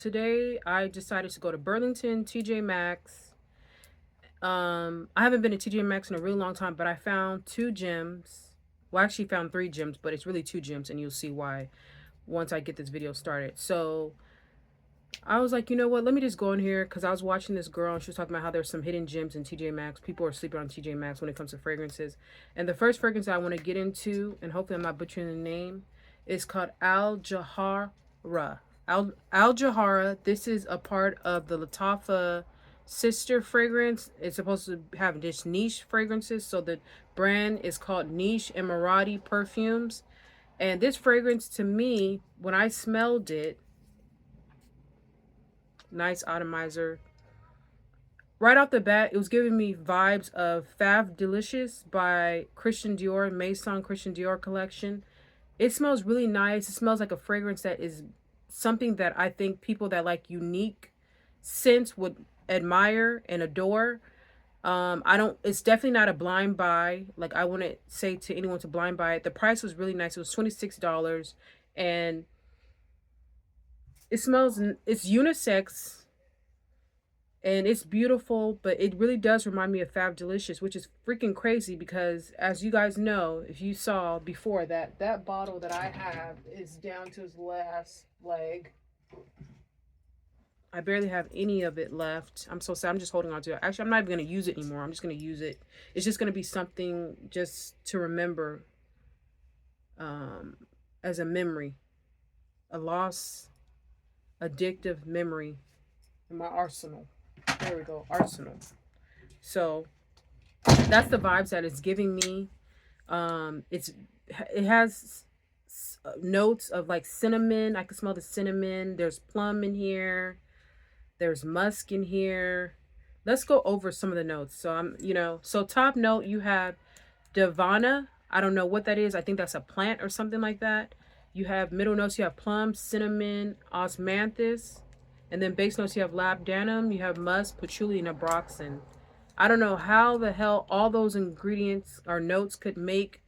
Today I decided to go to Burlington, TJ Maxx. I haven't been to TJ Maxx in a really long time, but I found two gems. Well, I actually found three gems, but it's really two gems, and you'll see why once I get this video started. So I was like, you know what? Let me just go in here because I was watching this girl and she was talking about how there's some hidden gems in TJ Maxx. People are sleeping on TJ Maxx when it comes to fragrances. And the first fragrance I want to get into, and hopefully I'm not butchering the name, is called Al Jahara. Al Jahara. This is a part of the Lattafa sister fragrance. It's supposed to have this niche fragrances. So the brand is called Niche Emirati Perfumes. And this fragrance to me, when I smelled it, nice atomizer. Right off the bat, it was giving me vibes of Fave Delicious by Christian Dior, Maison Christian Dior collection. It smells really nice. It smells like a fragrance that is something that I think people that like unique scents would admire and adore. I don't, it's definitely not a blind buy. Like, I wouldn't say to anyone to blind buy it. The price was really nice. It was $26, and it smells, it's unisex and it's beautiful, but it really does remind me of Fab Delicious, which is freaking crazy because, as you guys know, if you saw before, that bottle that I have is down to its last leg. I barely have any of it left. I'm so sad. I'm just holding on to it. Actually, I'm not even going to use it anymore. I'm just going to use it. It's just going to be something just to remember, um, as a memory, a lost, addictive memory in my arsenal. There we go, arsenal. So that's the vibes that it's giving me. It has notes of like cinnamon. I can smell the cinnamon. There's plum in here. There's musk in here. Let's go over some of the notes. So so top note, you have Divana. I don't know what that is. I think that's a plant or something like that. You have middle notes. You have plum, cinnamon, osmanthus. And then base notes, you have labdanum, you have musk, patchouli, and nabroxen. I don't know how the hell all those ingredients or notes could make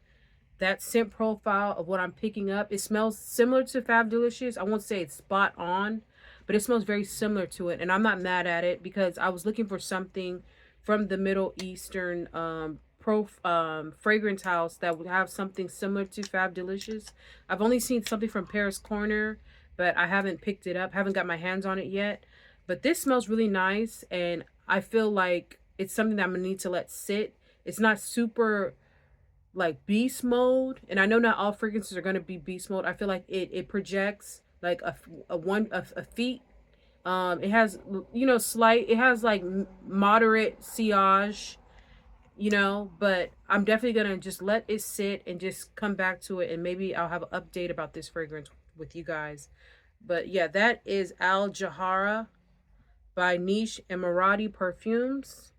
that scent profile of what I'm picking up. It smells similar to Fab Delicious. I won't say it's spot on, but it smells very similar to it. And I'm not mad at it because I was looking for something from the Middle Eastern fragrance house that would have something similar to Fab Delicious. I've only seen something from Paris Corner, but I haven't picked it up, haven't got my hands on it yet. But this smells really nice, and I feel like it's something that I'm gonna need to let sit. It's not super like beast mode, and I know not all fragrances are gonna be beast mode. I feel like it projects like a feet. It has slight. It has like moderate sillage, but I'm definitely gonna just let it sit and just come back to it, and maybe I'll have an update about this fragrance with you guys. But yeah, that is Al Jahara by Niche Emirati Perfumes.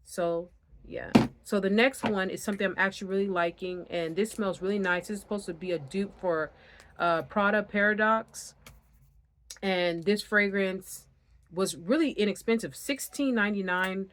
So yeah, so the next one is something I'm actually really liking, and this smells really nice. It's supposed to be a dupe for Prada Paradox, and this fragrance was really inexpensive, $16.99.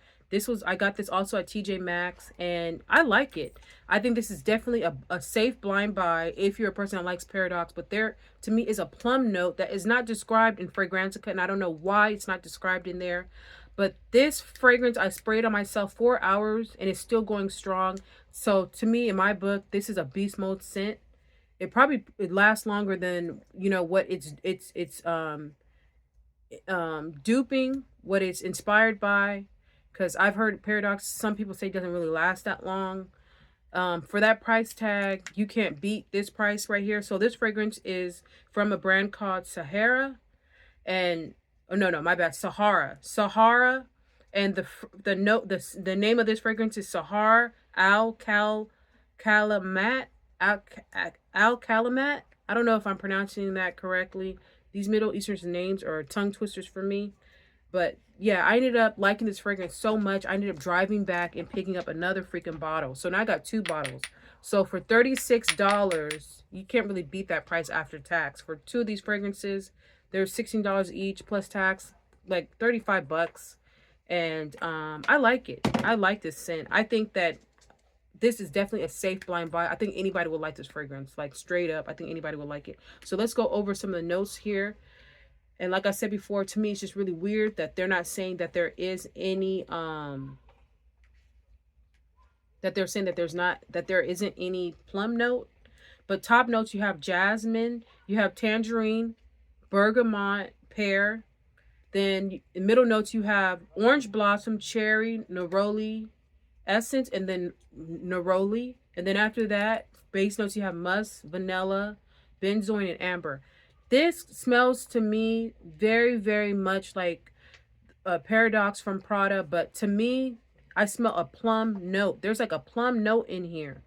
I got this also at TJ Maxx, and I like it. I think this is definitely a safe blind buy if you're a person that likes Paradox. But there, to me, is a plum note that is not described in Fragrantica, and I don't know why it's not described in there. But this fragrance, I sprayed on myself 4 hours, and it's still going strong. So to me, in my book, this is a beast mode scent. It lasts longer than what duping, what it's inspired by, because I've heard Paradox, some people say, doesn't really last that long. For that price tag, you can't beat this price right here. So this fragrance is from a brand called Sahara, and oh no, my bad, Sahara, and the name of this fragrance is Sahar Al Calamat Al Calamat. I don't know if I'm pronouncing that correctly. These Middle Eastern names are tongue twisters for me. But yeah, I ended up liking this fragrance so much, I ended up driving back and picking up another freaking bottle. So now I got two bottles. So for $36, you can't really beat that price after tax. For two of these fragrances, they're $16 each plus tax, like 35 bucks. And I like it. I like this scent. I think that this is definitely a safe blind buy. I think anybody will like this fragrance. Like, straight up, I think anybody will like it. So let's go over some of the notes here. And like I said before, to me, it's just really weird that they're not saying that there is any, that they're saying that there isn't any plum note. But top notes, you have jasmine, you have tangerine, bergamot, pear. Then in middle notes, you have orange blossom, cherry, neroli, essence, and then neroli. And then after that, base notes, you have musk, vanilla, benzoin, and amber. This smells to me very, very much like a Paradox from Prada, but to me, I smell a plum note. There's like a plum note in here.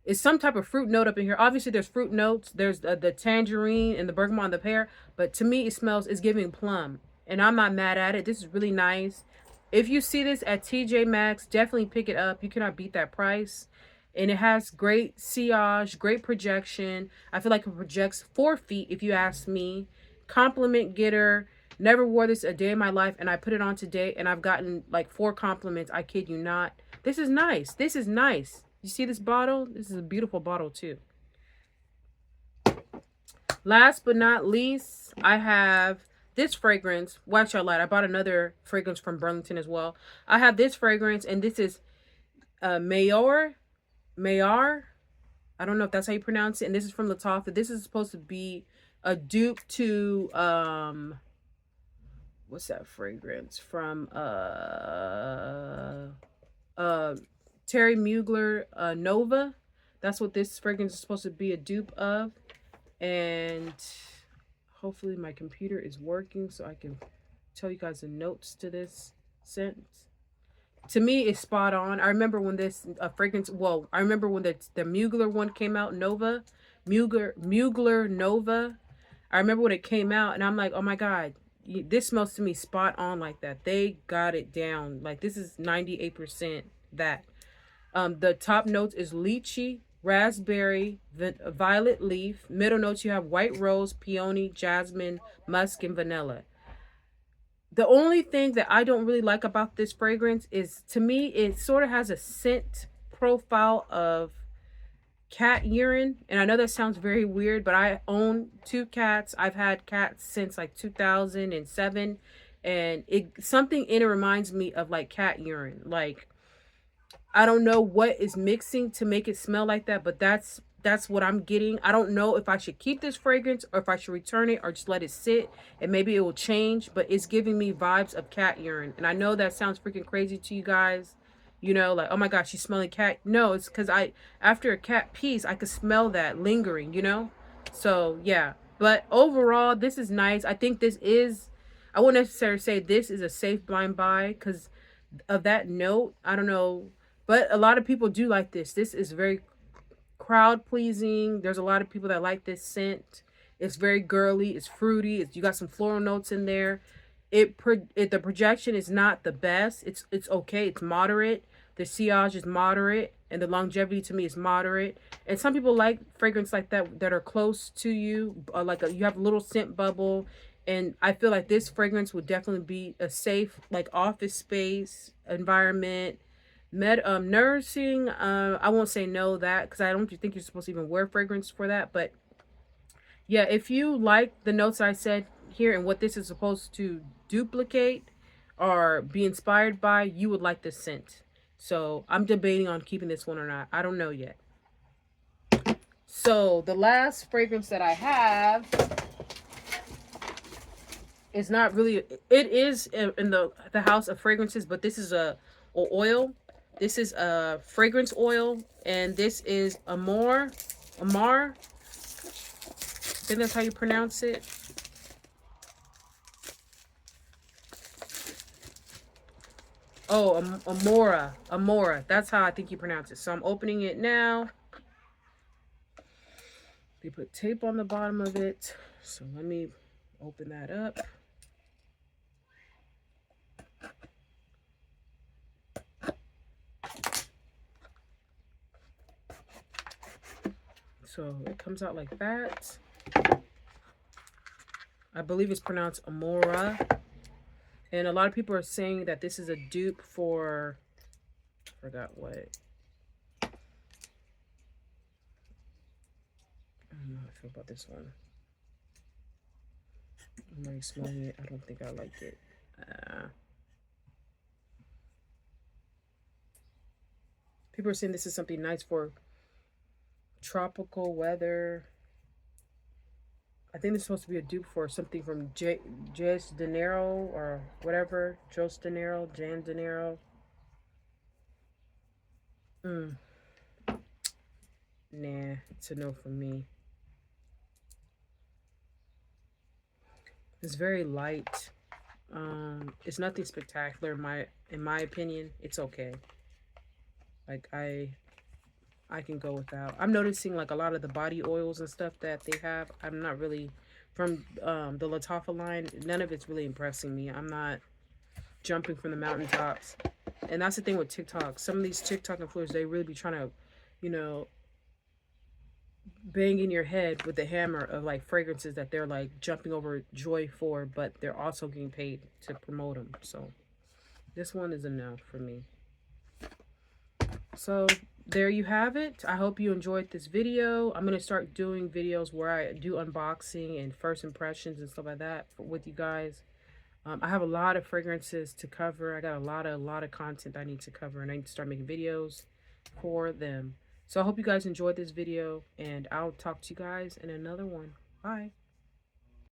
It's some type of fruit note up in here. Obviously, there's fruit notes. There's the tangerine and the bergamot and the pear. But to me, it's giving plum. And I'm not mad at it. This is really nice. If you see this at TJ Maxx, definitely pick it up. You cannot beat that price. And it has great sillage, great projection. I feel like it projects 4 feet, if you ask me. Compliment getter. Never wore this a day in my life, and I put it on today, and I've gotten like 4 compliments. I kid you not. This is nice. This is nice. You see this bottle? This is a beautiful bottle too. Last but not least, I have this fragrance. Watch out, light. I bought another fragrance from Burlington as well. I have this fragrance, and this is Mayar. I don't know if that's how you pronounce it. And this is from Lattafa. This is supposed to be a dupe to what's that fragrance from Terry Mugler Nova. That's what this fragrance is supposed to be a dupe of. And hopefully my computer is working so I can tell you guys the notes to this scent. To me, it's spot on. I remember when this fragrance, well, I remember when the Mugler one came out, Nova. Mugler Nova. I remember when it came out, and I'm like, oh my God, this smells to me spot on like that. They got it down. Like, this is 98% that. The top notes is lychee, raspberry, violet leaf. Middle notes, you have white rose, peony, jasmine, musk, and vanilla. The only thing that I don't really like about this fragrance is, to me, it sort of has a scent profile of cat urine. And I know that sounds very weird, but I own 2 cats. I've had cats since like 2007. And something in it reminds me of like cat urine. Like, I don't know what is mixing to make it smell like that, but that's what I'm getting. I don't know if I should keep this fragrance or if I should return it or just let it sit and maybe it will change, but it's giving me vibes of cat urine. And I know that sounds freaking crazy to you guys. You know, like, oh my gosh, she's smelling cat. No, it's because after a cat pees, I could smell that lingering, you know? So, yeah. But overall, this is nice. I think this is, I wouldn't necessarily say this is a safe blind buy because of that note. I don't know. But a lot of people do like this. This is very crowd pleasing. There's a lot of people that like this scent. It's very girly. It's fruity. You got some floral notes in there. The projection is not the best. It's okay. It's moderate. The sillage is moderate, and the longevity to me is moderate. And some people like fragrance like that are close to you, like you have a little scent bubble. And I feel like this fragrance would definitely be a safe, like, office space environment. Nursing, I won't say no that because I don't think you're supposed to even wear fragrance for that. But yeah, if you like the notes I said here and what this is supposed to duplicate or be inspired by, you would like this scent. So I'm debating on keeping this one or not. I don't know yet. So the last fragrance that I have is not really, it is in the house of fragrances, but this is a oil. This is a fragrance oil, and this is Amar. I think that's how you pronounce it. Oh, Amora. That's how I think you pronounce it. So I'm opening it now. They put tape on the bottom of it. So let me open that up. So it comes out like that. I believe it's pronounced Amora. And a lot of people are saying that this is a dupe for, I forgot what. I don't know how I feel about this one. I'm already smelling it. I don't think I like it. People are saying this is something nice for tropical weather. I think this is supposed to be a dupe for something from Jas De Niro or whatever. Jos De Niro, Jan De Niro. Nah, it's a no for me. It's very light. It's nothing spectacular in my opinion. It's okay. Like I can go without. I'm noticing like a lot of the body oils and stuff that they have. I'm not really from the Lattafa line. None of it's really impressing me. I'm not jumping from the mountaintops. And that's the thing with TikTok. Some of these TikTok influencers, they really be trying to, you know, bang in your head with the hammer of like fragrances that they're like jumping over joy for, but they're also getting paid to promote them. So this one is a no for me. So there you have it. I hope you enjoyed this video. I'm going to start doing videos where I do unboxing and first impressions and stuff like that with you guys. I have a lot of fragrances to cover. I got a lot of content I need to cover, and I need to start making videos for them. So I hope you guys enjoyed this video, and I'll talk to you guys in another one. Bye.